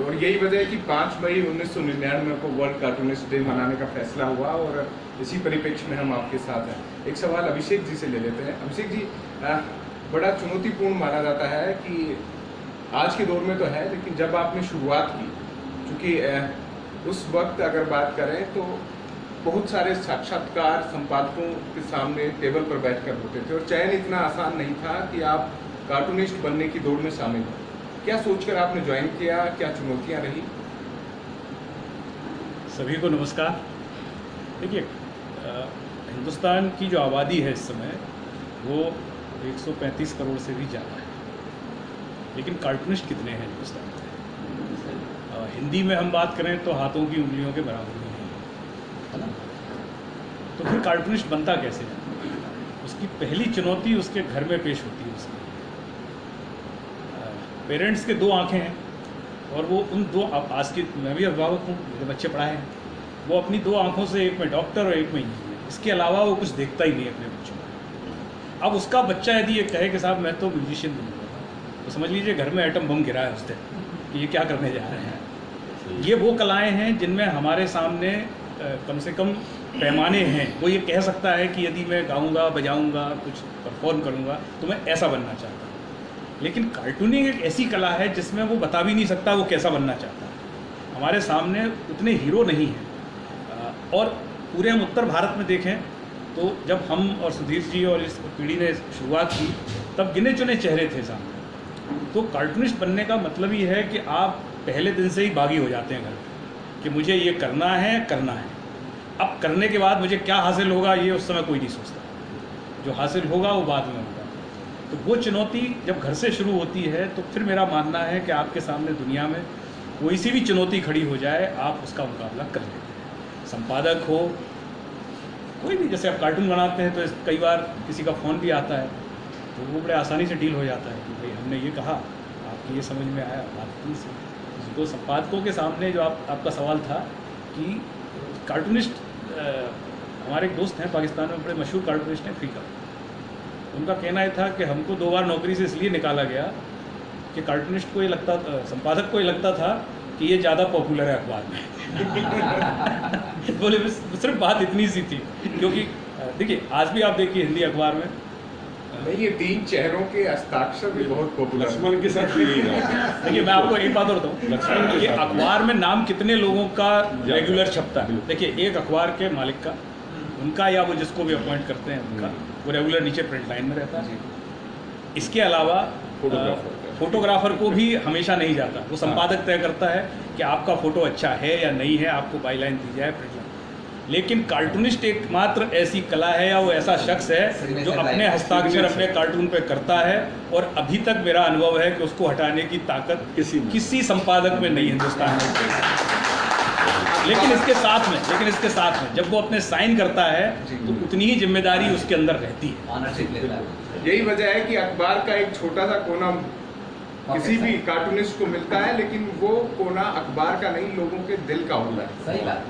और यही वजह है कि 5 मई 1999 को वर्ल्ड कार्टूनिस्ट डे मनाने का फैसला हुआ और इसी परिप्रेक्ष्य में हम आपके साथ हैं। एक सवाल अभिषेक जी से ले लेते हैं। अभिषेक जी, बड़ा चुनौतीपूर्ण माना जाता है कि आज के दौर में तो है, लेकिन जब आपने शुरुआत की, चूँकि उस वक्त अगर बात करें तो बहुत सारे साक्षात्कार संपादकों के सामने टेबल पर बैठकर होते थे और चयन इतना आसान नहीं था कि आप कार्टूनिस्ट बनने की दौड़ में शामिल हो। क्या सोचकर आपने ज्वाइन किया, क्या चुनौतियां रही? सभी को नमस्कार। देखिए, हिंदुस्तान की जो आबादी है इस समय वो 135 करोड़ से भी ज़्यादा है, लेकिन कार्टूनिस्ट कितने हैं हिंदुस्तान में? हिंदी में हम बात करें तो हाथों की उंगलियों के बराबर नहीं है ना। तो फिर कार्टूनिस्ट बनता कैसे है? उसकी पहली चुनौती उसके घर में पेश होती है। उसकी पेरेंट्स के 2 आंखें हैं और वो उन 2, आज की मैं भी अभिभावक हूँ, मेरे बच्चे पढ़ाए हैं, वो अपनी 2 आंखों से एक में डॉक्टर और एक में इंजीनियर, इसके अलावा वो कुछ देखता ही नहीं अपने बच्चों को। अब उसका बच्चा यदि ये कहे कि साहब मैं तो म्यूजिशियन बनूंगा, तो समझ लीजिए घर में एटम बम गिरा है उसने कि ये क्या करने जा रहे हैं। ये वो कलाएँ हैं जिनमें हमारे सामने कम से कम पैमाने हैं। वो ये कह सकता है कि यदि मैं गाऊँगा, बजाऊँगा, कुछ परफॉर्म करूँगा तो मैं ऐसा बनना चाहता हूँ। लेकिन कार्टूनिंग एक ऐसी कला है जिसमें वो बता भी नहीं सकता वो कैसा बनना चाहता है। हमारे सामने उतने हीरो नहीं हैं। और पूरे हम उत्तर भारत में देखें तो जब हम और सुधीर जी और इस पीढ़ी ने शुरुआत की तब गिने चुने चेहरे थे सामने। तो कार्टूनिस्ट बनने का मतलब ही है कि आप पहले दिन से ही बागी हो जाते हैं घर में कि मुझे ये करना है, करना है। अब करने के बाद मुझे क्या हासिल होगा ये उस समय कोई नहीं सोचता। जो हासिल होगा वो बाद में होगा। तो वो चुनौती जब घर से शुरू होती है तो फिर मेरा मानना है कि आपके सामने दुनिया में कोई सी भी चुनौती खड़ी हो जाए आप उसका मुकाबला कर लेते हैं। संपादक हो, कोई भी, जैसे आप कार्टून बनाते हैं तो कई बार किसी का फ़ोन भी आता है तो वो बड़े आसानी से डील हो जाता है कि भाई हमने ये कहा, आपकी ये समझ में आया, बात नहीं से। तो संपादकों के सामने जो आपका सवाल था कि कार्टूनिस्ट, हमारे एक दोस्त हैं पाकिस्तान में, बड़े मशहूर कार्टूनिस्ट हैं, फ़ीका। उनका कहना ये था कि हमको 2 बार नौकरी से इसलिए निकाला गया कि कार्टूनिस्ट को ये लगता, संपादक को ये लगता था कि ये ज़्यादा पॉपुलर है अखबार में। बोले सिर्फ बात इतनी सी थी, क्योंकि देखिए आज भी आप देखिए हिंदी अखबार में ये 3 चेहरों के हस्ताक्षर भी बहुत पॉपुलर। लक्ष्मण के साथ भी देखिए मैं आपको एक बात और बताऊँ, लक्ष्मण ये अखबार में नाम कितने लोगों का रेगुलर छपता है। देखिए एक अखबार के मालिक का, उनका, या वो जिसको भी अपॉइंट करते हैं उनका, वो रेगुलर नीचे प्रिंट लाइन में रहता है। इसके अलावा फोटोग्राफर को भी हमेशा नहीं जाता, वो संपादक तय करता है कि आपका फ़ोटो अच्छा है या नहीं है, आपको बाई लाइन दी जाए, प्रिंट लाइन। लेकिन कार्टूनिस्ट एकमात्र ऐसी कला है या वो ऐसा शख्स है जो अपने हस्ताक्षर अपने कार्टून पे करता है, और अभी तक मेरा अनुभव है कि उसको हटाने की ताकत किसी संपादक में नहीं हिंदुस्तान में। लेकिन इसके साथ में जब वो अपने साइन करता है तो उतनी ही जिम्मेदारी उसके अंदर रहती है। यही वजह है कि अखबार का एक छोटा सा कोना किसी भी कार्टूनिस्ट को मिलता है, लेकिन वो कोना अखबार का नहीं, लोगों के दिल का होता है। सही बात।